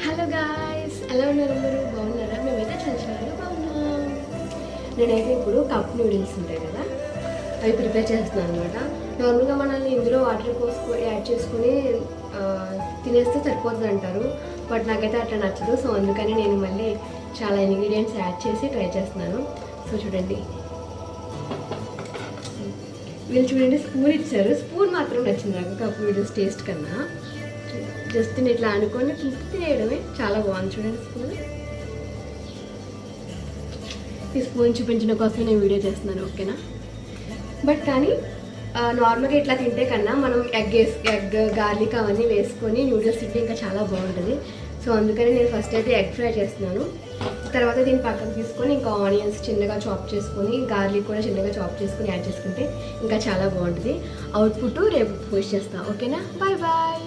Hello guys, ఎలా ఉన్నారు? అందరూ బాగున్నారా? మేమైతే చాలా బాగున్నాం. నేనైతే ఇప్పుడు కప్ నూడిల్స్ ఉంటాయి కదా, అవి ప్రిపేర్ చేస్తున్నాను అనమాట. నార్మల్గా మనల్ని ఇందులో వాటర్ యాడ్ చేసుకుని తినేస్తే సరిపోతుంది అంటారు, బట్ నాకైతే అట్లా నచ్చదు. సో అందుకని నేను మళ్ళీ చాలా ఇంగ్రీడియంట్స్ యాడ్ చేసి ట్రై చేస్తున్నాను. సో చూడండి, వీళ్ళు చూడండి స్పూన్ ఇచ్చారు. స్పూన్ మాత్రం నచ్చింది నాకు కప్ నూడిల్స్ టేస్ట్ కన్నా. జస్ట్ నేను ఇట్లా అనుకొని తినేయడమే, చాలా బాగుంది. చూడండి స్పూన్. ఈ స్పూన్ చూపించడం కోసం నేను వీడియో చేస్తున్నాను, ఓకేనా? బట్ కానీ నార్మల్గా ఇట్లా తింటే కన్నా మనం ఎగ్ గార్లిక్ అవన్నీ వేసుకొని నూడిల్స్ తింటే ఇంకా చాలా బాగుంటుంది. సో అందుకని నేను ఫస్ట్ అయితే ఎగ్ ఫ్రై చేస్తున్నాను. తర్వాత దీన్ని పక్కకు తీసుకొని ఇంకా ఆనియన్స్ చిన్నగా చాప్ చేసుకొని, గార్లిక్ కూడా చిన్నగా చాప్ చేసుకొని యాడ్ చేసుకుంటే ఇంకా చాలా బాగుంటుంది. అవుట్పుట్ రేపు పోస్ట్ చేస్తాను, ఓకేనా? Bye bye.